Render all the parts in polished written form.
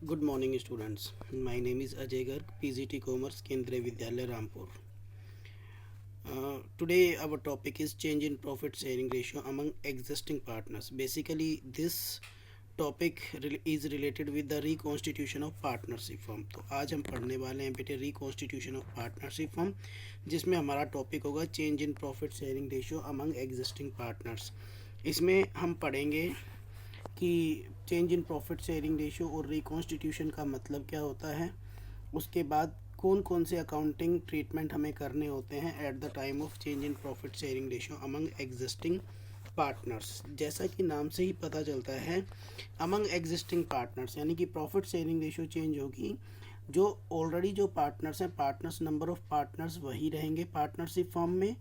Good morning, students. My name is Ajay Garg, PGT Commerce, Kendriya Vidyalaya, Rampur. Today, our topic is change in profit sharing ratio among existing partners. Basically, this topic is related with the reconstitution of partnership firm. तो आज हम पढ़ने वाले हैं बेटे reconstitution of partnership firm, जिसमें हमारा topic होगा change in profit sharing ratio among existing partners. इसमें हम पढ़ेंगे कि change in profit sharing ratio और रिकॉन्स्टिट्यूशन का मतलब क्या होता है, उसके बाद कौन कौन से अकाउंटिंग ट्रीटमेंट हमें करने होते हैं at the time of change in profit sharing ratio among existing partners. जैसा कि नाम से ही पता चलता है, अमंग एग्जिस्टिंग पार्टनर्स यानी कि प्रॉफिट शेयरिंग रेशियो चेंज होगी। जो ऑलरेडी जो पार्टनर्स हैं, पार्टनर्स नंबर ऑफ पार्टनर्स वही रहेंगे पार्टनरशिप फर्म में,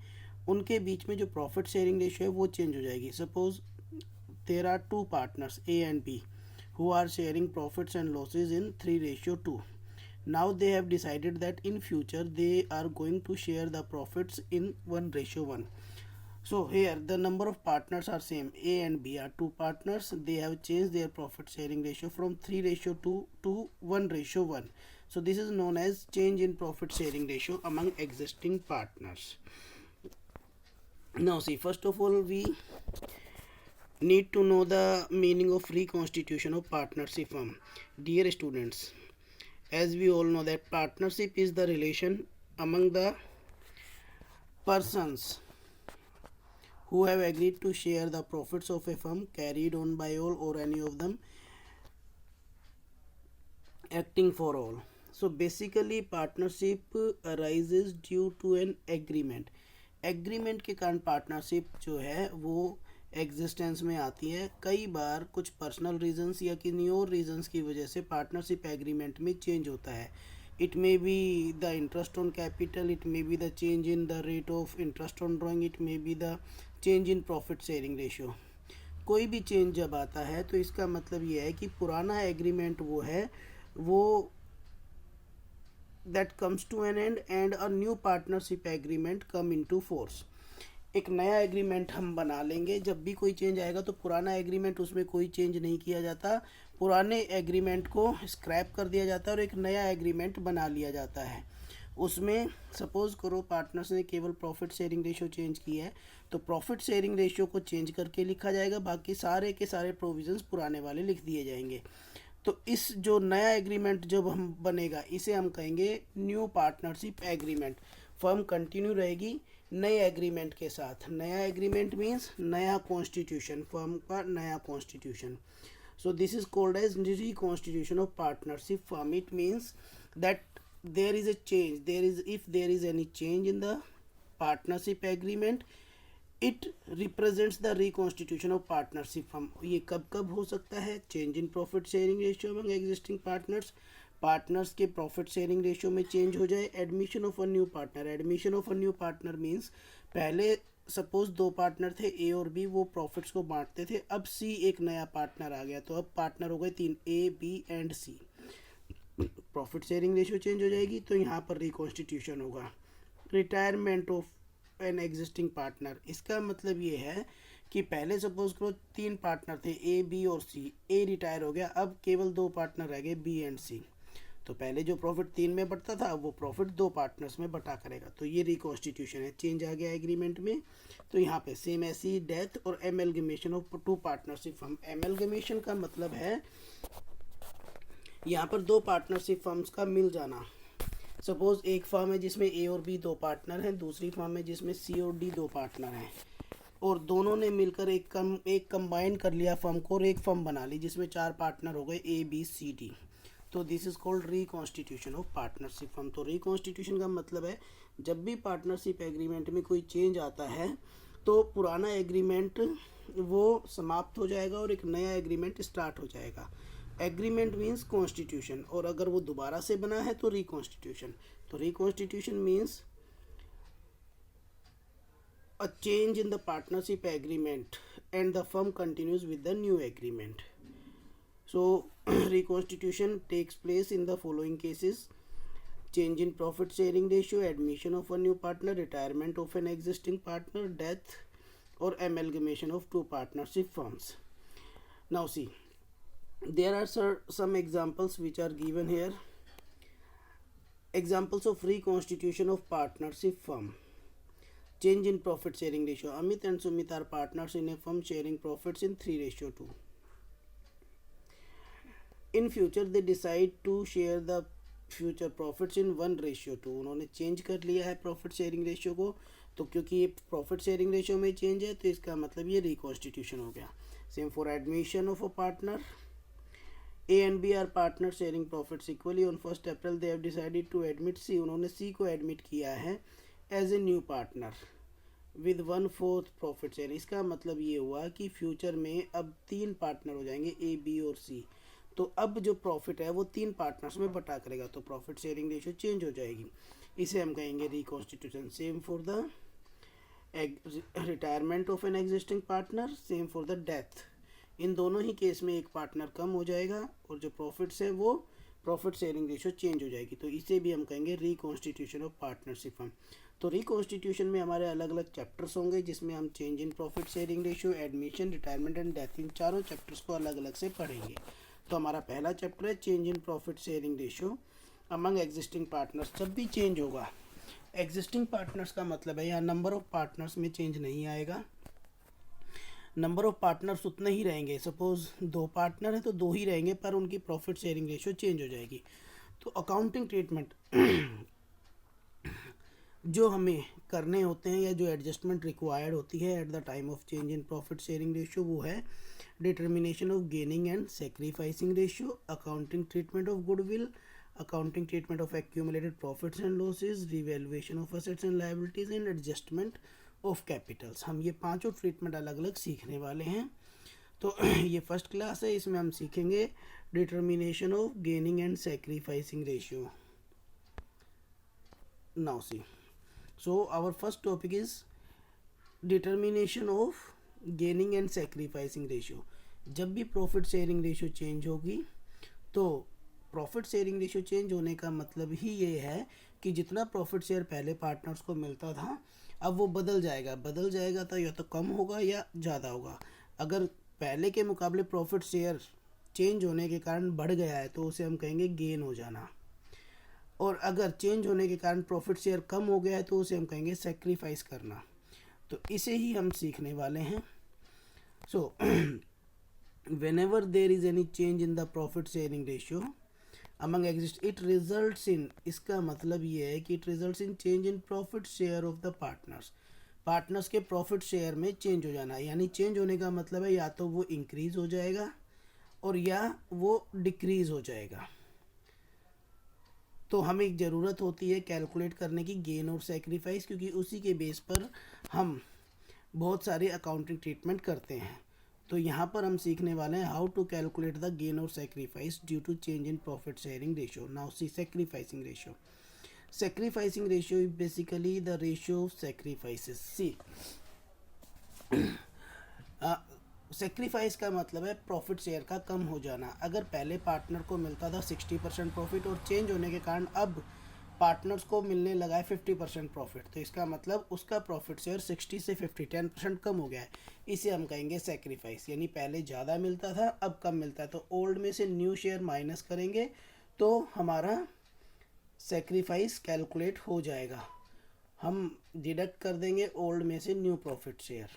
उनके बीच में जो प्रॉफिट शेयरिंग रेशियो है वो चेंज हो जाएगी। Suppose there are two partners A and B who are sharing profits and losses in 3:2. Now they have decided that in future they are going to share the profits in 1:1. So here the number of partners are same. A and B are two partners. They have changed their profit sharing ratio from 3:2 to 1:1. So this is known as change in profit sharing ratio among existing partners. Now see, first of all we need to know the meaning of reconstitution of partnership firm. Dear students, as we all know that partnership is the relation among the persons who have agreed to share the profits of a firm carried on by all or any of them acting for all. So basically partnership arises due to an agreement. Agreement के कारण partnership जो है वो existence में आती है। कई बार कुछ पर्सनल रीजंस या किन्हीं और रीजंस की वजह से पार्टनरशिप एग्रीमेंट में चेंज होता है। It may be the interest on capital, it may be the change in the rate of interest on drawing, it may be the change in profit sharing ratio. कोई भी change जब आता है तो इसका मतलब ये है कि पुराना एग्रीमेंट वो है वो that comes to an end and a new partnership agreement come into force. एक नया एग्रीमेंट हम बना लेंगे। जब भी कोई चेंज आएगा तो पुराना एग्रीमेंट, उसमें कोई चेंज नहीं किया जाता, पुराने एग्रीमेंट को स्क्रैप कर दिया जाता है और एक नया एग्रीमेंट बना लिया जाता है। उसमें सपोज करो पार्टनर्स ने केवल प्रॉफिट शेयरिंग रेशियो चेंज की है, तो प्रॉफिट शेयरिंग रेशियो को चेंज करके लिखा जाएगा, बाकी सारे के सारे प्रोविजंस पुराने वाले लिख दिए जाएंगे। तो इस जो नया एग्रीमेंट जब हम बनेगा इसे हम कहेंगे new partnership agreement. Firm continue रहेगी नए एग्रीमेंट के साथ। नया एग्रीमेंट मीन्स नया कॉन्स्टिट्यूशन, फर्म का नया constitution. So this is called as reconstitution of partnership firm. It means that there is a change, there is if there is any change in the partnership agreement, it represents the reconstitution of partnership firm. ये कब कब हो सकता है? Change in profit sharing ratio among existing partners, partners के profit sharing ratio में change हो जाए। Admission of a new partner, admission of a new partner means पहले सपोज दो पार्टनर थे ए और बी, वो प्रॉफिट्स को बांटते थे। अब सी एक नया पार्टनर आ गया, तो अब पार्टनर हो गए तीन, A B and C. Profit sharing ratio change हो जाएगी तो यहाँ पर रिकॉन्स्टिट्यूशन होगा। Retirement of an existing partner, इसका मतलब ये है कि पहले सपोज करो तीन पार्टनर थे ए बी और सी, ए रिटायर हो गया, अब केवल दो पार्टनर रह गए बी एंड सी। तो पहले जो प्रॉफिट तीन में बंटता था वो प्रॉफिट दो पार्टनर्स में बटा करेगा। तो ये रिकॉन्स्टिट्यूशन है, चेंज आ गया एग्रीमेंट में। तो यहाँ पे सेम ऐसी डेथ और एमएलगमेशन ऑफ टू पार्टनरशिप फर्म। एमएलगमेशन का मतलब है यहाँ पर दो पार्टनरशिप फर्म्स का मिल जाना। सपोज एक फर्म है जिसमें ए और बी दो पार्टनर हैं, दूसरी फर्म है जिसमें सी और डी दो पार्टनर हैं, और दोनों ने मिलकर एक कंबाइन कर लिया फर्म को और एक फर्म बना ली जिसमें चार पार्टनर हो गए ए बी सी डी। तो this is called reconstitution of partnership firm. तो रिकॉन्स्टिट्यूशन का मतलब है जब भी पार्टनरशिप एग्रीमेंट में कोई चेंज आता है तो पुराना एग्रीमेंट वो समाप्त हो जाएगा और एक नया एग्रीमेंट स्टार्ट हो जाएगा। एग्रीमेंट मीन्स कॉन्स्टिट्यूशन, और अगर वो दोबारा से बना है तो रिकॉन्स्टिट्यूशन। तो reconstitution means a change in the partnership agreement and the firm continues with the new agreement. So reconstitution takes place in the following cases: change in profit sharing ratio, admission of a new partner, retirement of an existing partner, death or amalgamation of two partnership firms. Now see, There are some examples which are given here. Examples of reconstitution of partnership firm. Change in profit sharing ratio. Amit and Sumit are partners in a firm sharing profits in 3:2. In future they decide to share the future profits इन 1:2. उन्होंने change कर लिया है profit sharing ratio को, तो क्योंकि ये profit sharing ratio में change है तो इसका मतलब ये रिकॉन्स्टिट्यूशन हो गया. Same for admission of a partner. A and B are partner sharing profits equally. On 1 April they have decided to admit C. उन्होंने सी को एडमिट किया है as a new partner with 1/4 profit share. इसका मतलब ये हुआ कि future में अब 3 पार्टनर हो जाएंगे, ए बी और सी. तो अब जो प्रॉफिट है वो 3 पार्टनर्स में बटा करेगा, तो प्रॉफिट शेयरिंग रेशियो चेंज हो जाएगी. इसे हम कहेंगे reconstitution. Same for the retirement of an existing partner, same for the death. इन दोनों ही केस में एक पार्टनर कम हो जाएगा और जो प्रॉफिट्स है वो प्रॉफिट शेयरिंग रेशियो चेंज हो जाएगी. तो इसे भी हम कहेंगे रिकॉन्स्टिट्यूशन ऑफ पार्टनरशिप फर्म. तो रिकॉन्स्टिट्यूशन में हमारे अलग अलग चैप्टर्स होंगे जिसमें हम change in profit sharing ratio, admission, retirement and death, इन चारों चैप्टर्स को अलग अलग से पढ़ेंगे. तो हमारा पहला चैप्टर है change in profit sharing ratio among existing partners. जब भी चेंज होगा, एग्जिस्टिंग पार्टनर्स का मतलब है यहाँ नंबर ऑफ पार्टनर्स में चेंज नहीं आएगा, नंबर ऑफ पार्टनर्स उतने ही रहेंगे. सपोज 2 पार्टनर है तो 2 ही रहेंगे, पर उनकी प्रॉफिट शेयरिंग रेशियो चेंज हो जाएगी. तो अकाउंटिंग ट्रीटमेंट जो हमें करने होते हैं या जो एडजस्टमेंट रिक्वायर्ड होती है at the time of change in profit sharing ratio, वो है determination of gaining and sacrificing ratio, accounting treatment of goodwill, accounting treatment of accumulated profits and losses, revaluation of assets and liabilities and adjustment of Capitals. हम ये पांचों treatment अलग अलग सीखने वाले हैं. तो ये फर्स्ट क्लास है, इसमें हम सीखेंगे determination of gaining and sacrificing ratio. Now C, so our first topic is determination of gaining and sacrificing ratio. जब भी प्रॉफिट शेयरिंग रेशियो चेंज होगी तो प्रॉफिट शेयरिंग रेशियो चेंज होने का मतलब ही ये है कि जितना प्रॉफिट शेयर पहले पार्टनर्स को मिलता था अब वो बदल जाएगा तो या तो कम होगा या ज़्यादा होगा. अगर पहले के मुकाबले प्रॉफिट शेयर चेंज होने के कारण बढ़ गया है तो उसे हम कहेंगे गेन हो जाना, और अगर चेंज होने के कारण प्रॉफिट शेयर कम हो गया है तो उसे हम कहेंगे सेक्रीफाइस करना. तो इसे ही हम सीखने वाले हैं. सो whenever there is any change in the profit sharing ratio among exist, it results in, इसका मतलब ये है कि it results in change in profit share of the partners. Partners के प्रॉफिट शेयर में चेंज हो जाना, यानी चेंज होने का मतलब है या तो वो इंक्रीज हो जाएगा और या वो डिक्रीज हो जाएगा. तो हमें एक ज़रूरत होती है कैलकुलेट करने की गेन और सेक्रीफाइस, क्योंकि उसी के बेस पर हम बहुत सारे अकाउंटिंग ट्रीटमेंट करते हैं. तो यहाँ पर हम सीखने वाले हैं how to calculate the gain और sacrifice due to change in profit sharing ratio. Now see sacrificing ratio. Sacrificing ratio is basically the ratio of sacrifices. See, sacrifice का मतलब है प्रॉफिट शेयर का कम हो जाना. अगर पहले पार्टनर को मिलता था 60% प्रॉफिट और चेंज होने के कारण अब पार्टनर्स को मिलने लगा है 50% प्रॉफिट, तो इसका मतलब उसका प्रॉफिट शेयर 60 से 10% कम हो गया है. इसे हम कहेंगे सेक्रीफाइस. यानी पहले ज़्यादा मिलता था अब कम मिलता है, तो ओल्ड में से न्यू शेयर माइनस करेंगे तो हमारा सेक्रीफाइस कैलकुलेट हो जाएगा. हम डिडक्ट कर देंगे ओल्ड में से न्यू प्रॉफिट शेयर,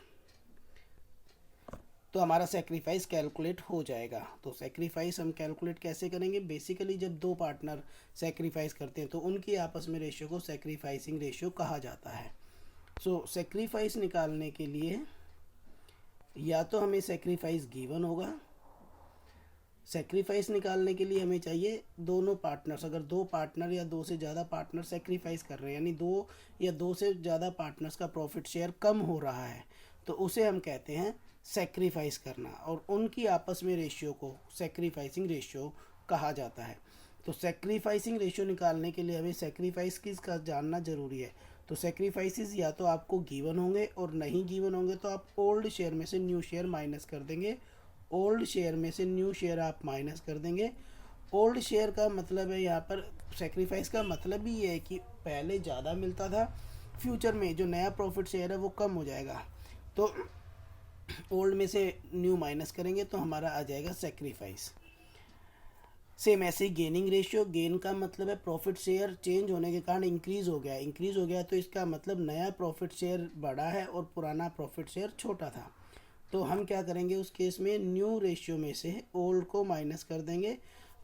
तो हमारा सेक्रीफाइस कैलकुलेट हो जाएगा. तो सेक्रीफाइस हम कैलकुलेट कैसे करेंगे? बेसिकली जब 2 पार्टनर सेक्रीफाइस करते हैं तो उनकी आपस में रेशियो को सेक्रीफाइसिंग रेशियो कहा जाता है. सो सेक्रीफाइस निकालने के लिए या तो हमें सेक्रीफाइस गिवन होगा, सेक्रीफाइस निकालने के लिए हमें चाहिए दोनों पार्टनर्स. अगर 2 पार्टनर या 2 से ज़्यादा पार्टनर सेक्रीफाइस कर रहे हैं, यानी 2 या 2 से ज़्यादा पार्टनर्स का प्रॉफिट शेयर कम हो रहा है, तो उसे हम कहते हैं सेक्रीफाइस करना, और उनकी आपस में रेशियो को सेक्रीफाइसिंग रेशियो कहा जाता है. तो सेक्रीफाइसिंग रेशियो निकालने के लिए हमें सेक्रीफाइस किसका जानना ज़रूरी है. तो सेक्रीफाइसेस या तो आपको गिवन होंगे और नहीं गिवन होंगे तो आप ओल्ड शेयर में से न्यू शेयर माइनस कर देंगे. ओल्ड शेयर में से न्यू शेयर आप माइनस कर देंगे. ओल्ड शेयर का मतलब है यहाँ पर सेक्रीफाइस का मतलब ही ये है कि पहले ज़्यादा मिलता था, फ्यूचर में जो नया प्रॉफिट शेयर है वो कम हो जाएगा, तो ओल्ड में से न्यू माइनस करेंगे तो हमारा आ जाएगा सेक्रीफाइस. सेम ऐसे ही गेनिंग रेशियो, गेन का मतलब है प्रॉफिट शेयर चेंज होने के कारण इंक्रीज हो गया, इंक्रीज हो गया तो इसका मतलब नया प्रॉफिट शेयर बड़ा है और पुराना प्रॉफिट शेयर छोटा था। तो हम क्या करेंगे उस केस में, न्यू रेशियो में से ओल्ड को माइनस कर देंगे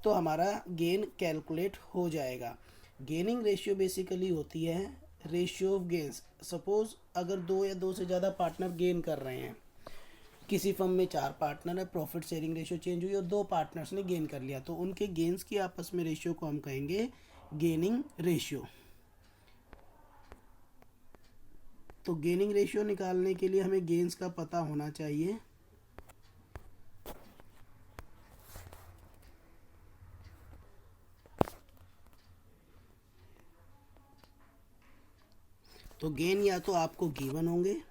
तो हमारा गेन कैलकुलेट हो जाएगा। गेनिंग रेशियो बेसिकली होती है रेशियो ऑफ गेन्स। सपोज अगर दो या दो से ज़्यादा पार्टनर गेन कर रहे हैं, किसी फर्म में 4 पार्टनर है, प्रॉफिट शेयरिंग रेशियो चेंज हुई और 2 पार्टनर्स ने गेन कर लिया, तो उनके गेन्स की आपस में रेशियो को हम कहेंगे गेनिंग रेशियो। तो गेनिंग रेशियो निकालने के लिए हमें गेन्स का पता होना चाहिए। तो गेन या तो आपको गिवन होंगे,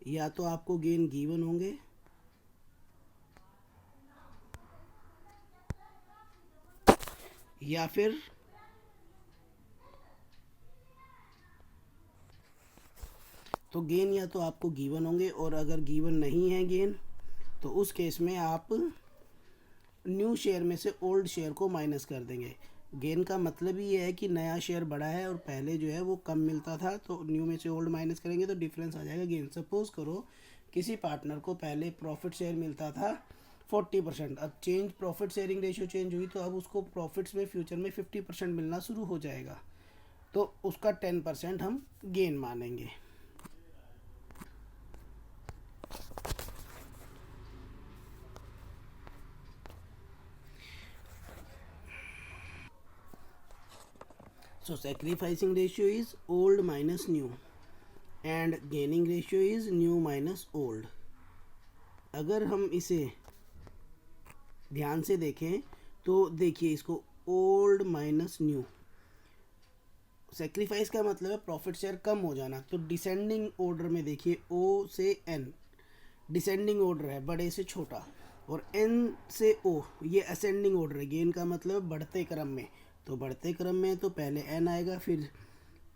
या तो आपको गेन गिवन होंगे, या फिर तो गेन या तो आपको गिवन होंगे, और अगर गिवन नहीं है गेन तो उस केस में आप न्यू शेयर में से ओल्ड शेयर को माइनस कर देंगे। गेन का मतलब ही है कि नया शेयर बड़ा है और पहले जो है वो कम मिलता था, तो न्यू में से ओल्ड माइनस करेंगे तो डिफरेंस आ जाएगा गेन। सपोज करो किसी पार्टनर को पहले प्रॉफिट शेयर मिलता था 40%, अब change profit sharing ratio change हुई तो अब उसको प्रॉफिट्स में फ्यूचर में 50% मिलना शुरू हो जाएगा, तो उसका 10% हम गेन मानेंगे। So sacrificing ratio is old minus new and gaining ratio is new minus old. अगर हम इसे ध्यान से देखें तो देखिए इसको ओल्ड माइनस न्यू, सेक्रीफाइस का मतलब है प्रॉफिट शेयर कम हो जाना, तो डिसेंडिंग ऑर्डर में देखिए ओ से एन डिसेंडिंग ऑर्डर है, बड़े से छोटा, और एन से ओ ये असेंडिंग ऑर्डर है, गेन का मतलब बढ़ते क्रम में, तो बढ़ते क्रम में तो पहले एन आएगा फिर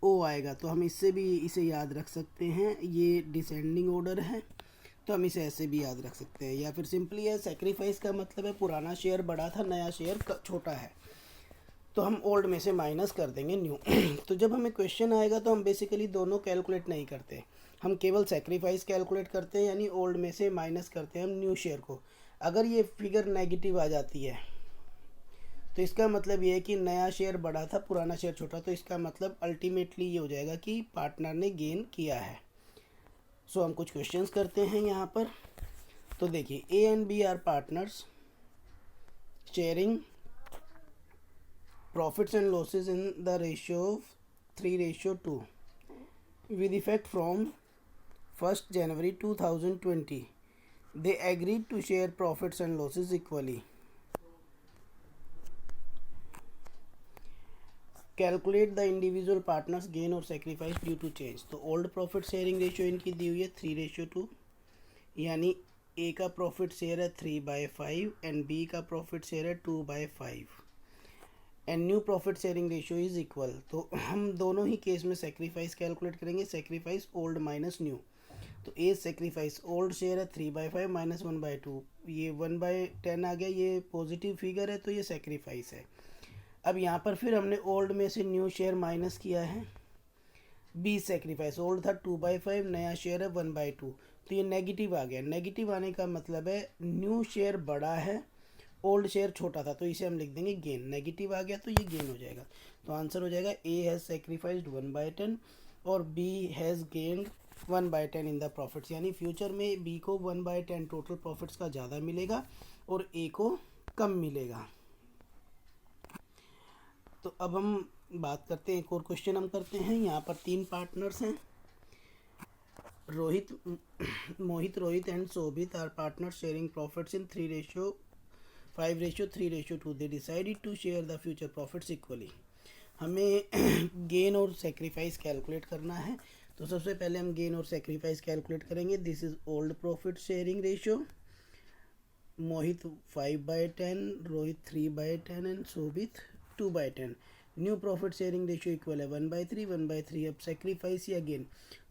ओ आएगा, तो हम इससे भी इसे याद रख सकते हैं, ये डिसेंडिंग ऑर्डर है तो हम इसे ऐसे भी याद रख सकते हैं। या फिर सिंपली है सेक्रीफाइस का मतलब है पुराना शेयर बड़ा था नया शेयर छोटा है, तो हम ओल्ड में से माइनस कर देंगे न्यू। तो जब हमें क्वेश्चन आएगा तो हम बेसिकली दोनों कैलकुलेट नहीं करते, हम केवल सेक्रीफाइस कैलकुलेट करते हैं, यानी ओल्ड में से माइनस करते हैं हम न्यू शेयर को। अगर ये फिगर नेगेटिव आ जाती है तो इसका मतलब ये है कि नया शेयर बड़ा था पुराना शेयर छोटा, तो इसका मतलब अल्टीमेटली ये हो जाएगा कि पार्टनर ने गेन किया है। सो हम कुछ क्वेश्चंस करते हैं यहाँ पर। तो देखिए A and B are partners sharing profits and losses in the ratio of 3:2 with effect from 1st January 2020. They agreed to share profits and losses equally. Calculate the individual partners gain or sacrifice due to change. तो old profit sharing ratio इनकी दी हुई है 3:2, यानी ए का profit share है 3/5 and B का profit share है 2/5 and new profit sharing ratio is equal. तो हम दोनों ही केस में सेक्रीफाइस कैलकुलेट करेंगे, सेक्रीफाइस ओल्ड माइनस न्यू। तो ए सेक्रीफाइस ओल्ड शेयर है 3/5 माइनस 1/2, ये 1/10 आ गया, ये पॉजिटिव फिगर है तो ये सेक्रीफाइस है। अब यहाँ पर फिर हमने ओल्ड में से न्यू शेयर माइनस किया है, बी सेक्रीफाइस ओल्ड था 2/5 नया शेयर है 1/2, तो ये नेगेटिव आ गया। नेगेटिव आने का मतलब है न्यू शेयर बड़ा है ओल्ड शेयर छोटा था, तो इसे हम लिख देंगे गेन। नेगेटिव आ गया तो ये गेन हो जाएगा, तो आंसर हो जाएगा ए हैज़ सेक्रीफाइस्ड 1/10 और B has gained 1/10 in the profits, यानी फ्यूचर में बी को 1/10 टोटल प्रॉफिट्स का ज़्यादा मिलेगा और ए को कम मिलेगा। तो अब हम बात करते हैं, एक और क्वेश्चन हम करते हैं। यहाँ पर 3 पार्टनर्स हैं, Mohit Rohit and Shobhit are partner sharing profits in 5:3:2। They decided to share the future profits equally. हमें गेन और सेक्रीफाइस कैलकुलेट करना है, तो सबसे पहले हम गेन और सेक्रीफाइस कैलकुलेट करेंगे। This is old profit sharing ratio, Mohit 5/10, Rohit 3/10 and Shobhit 2/10। New profit sharing ratio equal है 1/3। अब सेक्रीफाइस या गेन,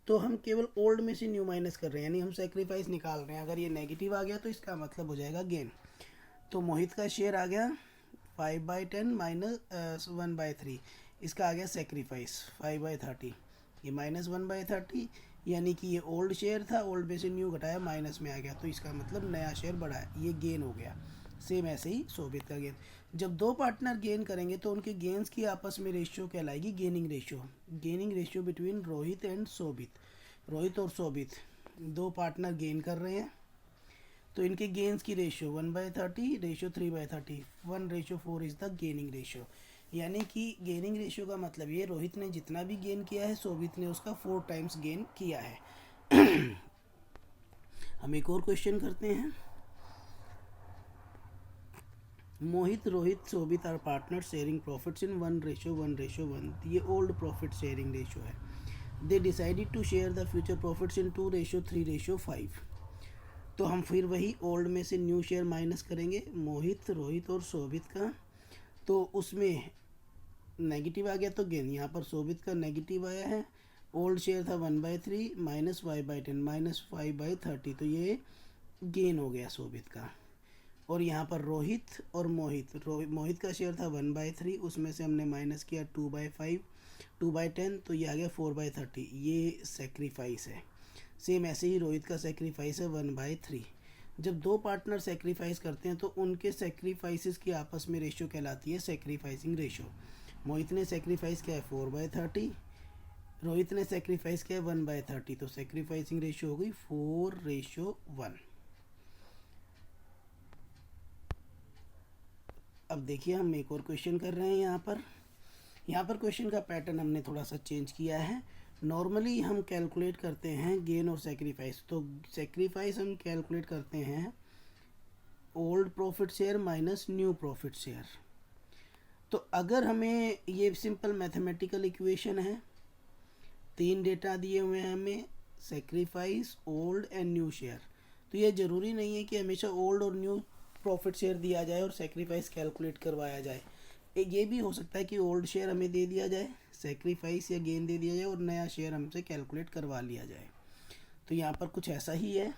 तो हम केवल ओल्ड में से न्यू माइनस कर रहे हैं, यानी हम सेक्रीफाइस निकाल रहे हैं। अगर ये नेगेटिव आ गया तो इसका मतलब हो जाएगा गेन। तो मोहित का शेयर आ गया 5/10 माइनस 1/3, इसका आ गया सेक्रीफाइस 5/30, ये -1/30, यानी कि ये ओल्ड शेयर था, ओल्ड में से न्यू घटाया माइनस में आ गया, तो इसका मतलब नया शेयर बढ़ा है, ये गेन हो गया। सेम ऐसे ही शोभित का गेन। जब दो पार्टनर गेन करेंगे तो उनके गेन्स की आपस में रेशियो कहलाएगी gaining ratio. Gaining ratio between Rohit and Shobhit. Rohit और शोभित दो पार्टनर गेन कर रहे हैं, तो इनके गेन्स की ratio 1/30, ratio 3/30, 1:4 is the gaining ratio. यानी कि गेनिंग रेशियो का मतलब ये, रोहित ने जितना भी गेन किया है शोभित ने उसका 4 टाइम्स गेन किया है। हम एक और क्वेश्चन करते हैं। Mohit, Rohit, Shobhit are partner sharing profits in 1:1:1। ये ओल्ड प्रॉफिट शेयरिंग रेशियो है। They decided to share the future profits in 2:3:5। तो हम फिर वही ओल्ड में से न्यू शेयर माइनस करेंगे, मोहित, रोहित और शोभित का, तो उसमें नेगेटिव आ गया तो गेन, यहाँ पर शोभित का नेगेटिव आया है। ओल्ड शेयर था 1/3 माइनस 5/10 माइनस 5/30, तो ये गेन हो गया शोभित का। और यहाँ पर रोहित और मोहित का शेयर था 1/3, उसमें से हमने माइनस किया 2/5 2/10, तो ये आ गया 4/30, ये सेक्रीफाइस है। सेम ऐसे ही रोहित का सेक्रीफाइस है 1/3। जब दो पार्टनर सेक्रीफाइस करते हैं तो उनके सेक्रीफाइसेस की आपस में रेशियो कहलाती है सेक्रीफाइसिंग रेशियो। मोहित ने सेक्रीफाइस किया है 4/30, रोहित ने सेक्रीफाइस किया है 1/30, तो सेक्रीफाइसिंग रेशियो हो गई 4:1। अब देखिए हम एक और क्वेश्चन कर रहे हैं। यहाँ पर क्वेश्चन का पैटर्न हमने थोड़ा सा चेंज किया है। नॉर्मली हम कैलकुलेट करते हैं गेन और सेक्रीफाइस, तो सेक्रीफाइस हम कैलकुलेट करते हैं old profit share minus new profit share. तो अगर हमें ये सिंपल मैथमेटिकल इक्वेशन है, 3 डेटा दिए हुए हैं हमें, sacrifice, old and new share, तो ये ज़रूरी नहीं है कि हमेशा ओल्ड और न्यू प्रॉफिट शेयर दिया जाए और सेक्रीफाइस कैलकुलेट करवाया जाए। ये भी हो सकता है कि ओल्ड शेयर हमें दे दिया जाए, सेक्रीफाइस या गेन दे दिया जाए और नया शेयर हमसे कैलकुलेट करवा लिया जाए। तो यहाँ पर कुछ ऐसा ही है।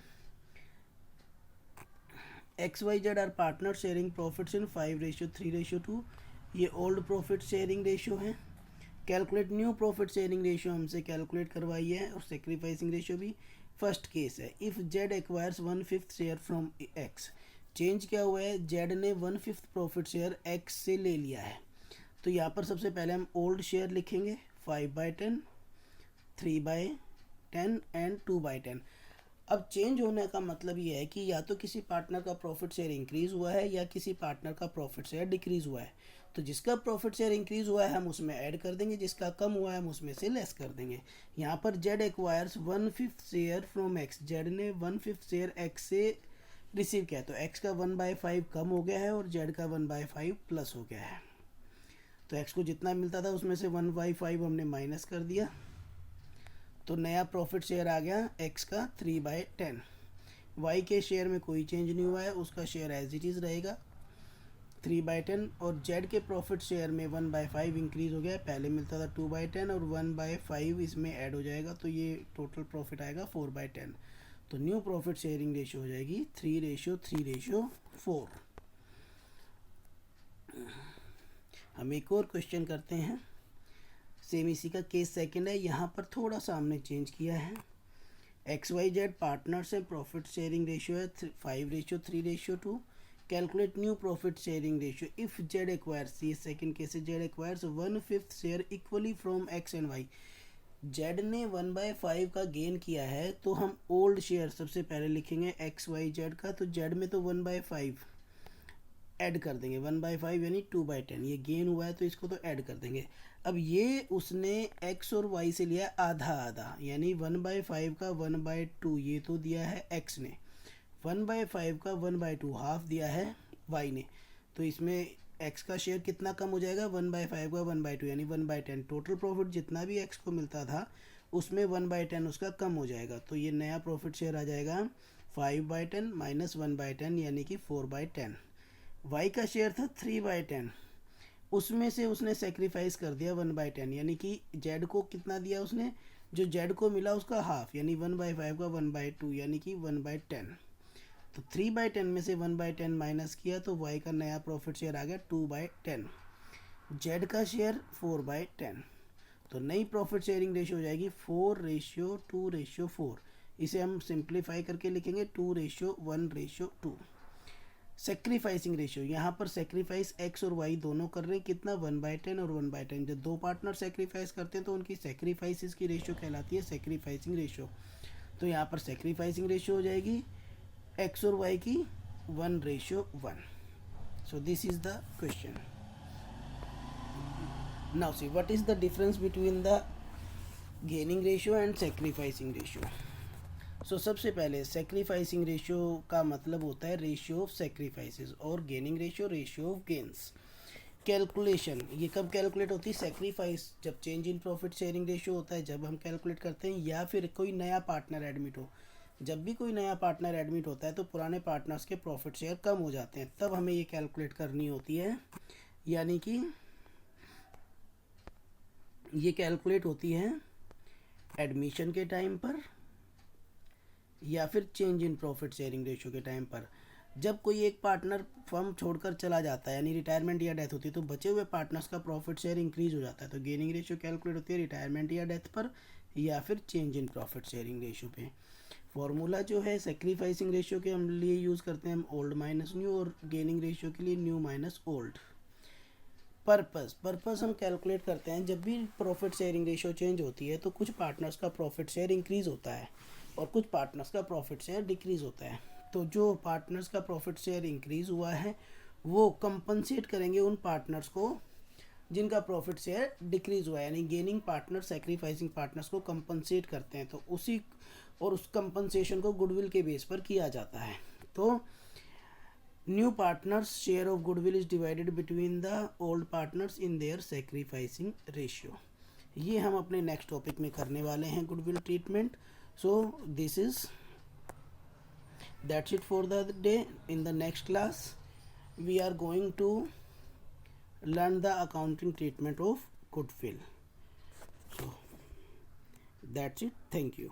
XYZ are partner sharing profits in 5:3:2। ये ओल्ड प्रॉफिट शेयरिंग रेशियो है। Calculate new profit sharing ratio हमसे कैलकुलेट करवाई है, और सेक्रीफाइसिंग रेशियो भी। फर्स्ट केस है, if Z acquires 1/5 share from X। Change क्या हुआ है, Z ने 1/5 प्रॉफिट शेयर X से ले लिया है। तो यहाँ पर सबसे पहले हम ओल्ड शेयर लिखेंगे 5/10, 3/10 एंड 2/10। अब चेंज होने का मतलब ये है कि या तो किसी पार्टनर का प्रॉफिट शेयर इंक्रीज हुआ है या किसी पार्टनर का प्रॉफिट शेयर डिक्रीज हुआ है। तो जिसका प्रॉफिट शेयर इंक्रीज हुआ है हम उसमें ऐड कर देंगे, जिसका कम हुआ है हम उसमें से लेस कर देंगे। यहाँ पर Z acquires 1/5 share from X। Z ने 1/5 शेयर X से रिसीव किया, तो X का 1/5 कम हो गया है और Z का 1/5 प्लस हो गया है। तो X को जितना मिलता था उसमें से 1/5 हमने माइनस कर दिया, तो नया प्रॉफिट शेयर आ गया X का 3/10। Y के शेयर में कोई चेंज नहीं हुआ है, उसका शेयर एज इट इज़ रहेगा 3/10, और Z के प्रॉफिट शेयर में 1/5 इंक्रीज हो गया, पहले मिलता था 2/10 और 1/5 इसमें ऐड हो जाएगा, तो ये टोटल प्रॉफिट आएगा 4/10। तो न्यू प्रॉफिट शेयरिंग रेशियो हो जाएगी 3:3:4। हम एक और क्वेश्चन करते हैं, सेम इसी का केस सेकंड है। यहाँ पर थोड़ा सा हमने चेंज किया है। XYZ पार्टनर्स है, प्रॉफिट शेयरिंग रेशियो है 5:3:2। Calculate new profit sharing ratio if Z acquires, ये सेकंड केस है, Z acquires 1/5 share equally from X and Y। Z ने 1/5 का गेन किया है, तो हम ओल्ड शेयर सबसे पहले लिखेंगे XYZ का, तो Z में तो 1/5 ऐड कर देंगे, 1/5 यानी 2/10, ये गेन हुआ है तो इसको तो ऐड कर देंगे। अब ये उसने X और Y से लिया आधा आधा, यानी 1/5 का 1/2 ये तो दिया है X ने, 1/5 का 1/2 हाफ दिया है Y ने, तो इसमें X का शेयर कितना कम हो जाएगा, 1/5 का 1/2 यानी 1/10। टोटल प्रॉफिट जितना भी X को मिलता था उसमें 1/10 उसका कम हो जाएगा, तो ये नया प्रॉफिट शेयर आ जाएगा 5/10 माइनस 1/10 यानी कि 4/10। Y का शेयर था 3/10, उसमें से उसने सेक्रीफाइस कर दिया 1/10, यानी कि Z को कितना दिया उसने, जो Z को मिला उसका हाफ, यानी 1/5 का 1/2 यानी कि 1/10। तो 3/10 में से 1/10 माइनस किया तो y का नया प्रॉफिट शेयर आ गया 2/10, z का शेयर 4/10। तो नई प्रॉफिट शेयरिंग रेशियो हो जाएगी 4:2:4। इसे हम सिंप्लीफाई करके लिखेंगे 2:1:2। सेक्रीफाइसिंग रेशियो, यहाँ पर सेक्रीफाइस x और y दोनों कर रहे हैं, कितना 1/10 और 1/10। जब दो पार्टनर सेक्रीफाइस करते हैं तो उनकी सेक्रीफाइसिस की रेशियो कहलाती है सेक्रीफाइसिंग रेशियो। तो यहाँ पर सेक्रीफाइसिंग रेशियो हो जाएगी x और y की 1:1। So this is the question. Now see what is the difference between the gaining ratio and sacrificing ratio. So सबसे पहले सेक्रीफाइसिंग रेशियो का मतलब होता है रेशियो ऑफ सेक्रीफाइसेस और gaining ratio of gains. Calculation ये कब कैलकुलेट होती है, सेक्रीफाइस जब change in profit sharing ratio होता है जब हम कैलकुलेट करते हैं, या फिर कोई नया पार्टनर एडमिट हो। जब भी कोई नया पार्टनर एडमिट होता है तो पुराने पार्टनर्स के प्रॉफिट शेयर कम हो जाते हैं, तब हमें ये कैलकुलेट करनी होती है। यानी कि ये कैलकुलेट होती है एडमिशन के टाइम पर या फिर change in profit sharing ratio के टाइम पर। जब कोई एक पार्टनर फर्म छोड़कर चला जाता है यानी रिटायरमेंट या डेथ होती है तो बचे हुए पार्टनर्स का प्रॉफिट शेयर इंक्रीज हो जाता है। तो गेनिंग रेशियो कैलकुलेट होती है रिटायरमेंट या डेथ पर या फिर change in profit sharing ratio पे। फॉर्मूला जो है सेक्रीफाइसिंग रेशियो के हम लिए यूज़ करते हैं हम ओल्ड माइनस न्यू, और गेनिंग रेशियो के लिए न्यू माइनस ओल्ड। पर्पस हम कैलकुलेट करते हैं जब भी प्रॉफिट शेयरिंग रेशियो चेंज होती है तो कुछ पार्टनर्स का प्रॉफिट शेयर इंक्रीज होता है और कुछ पार्टनर्स का प्रॉफिट शेयर डिक्रीज होता है। तो जो पार्टनर्स का प्रॉफिट शेयर इंक्रीज हुआ है वो कंपनसेट करेंगे उन पार्टनर्स को जिनका प्रॉफिट शेयर डिक्रीज हुआ है, यानी गेनिंग पार्टनर सेक्रीफाइसिंग पार्टनर्स को कंपनसेट करते हैं। तो उसी और उस कंपनसेशन को गुडविल के बेस पर किया जाता है। तो new partners share of goodwill is divided between the old partners in their sacrificing ratio. ये हम अपने नेक्स्ट टॉपिक में करने वाले हैं goodwill treatment. So that's it for the day. In the next class we are going to learn the accounting treatment of goodwill. So that's it. Thank you.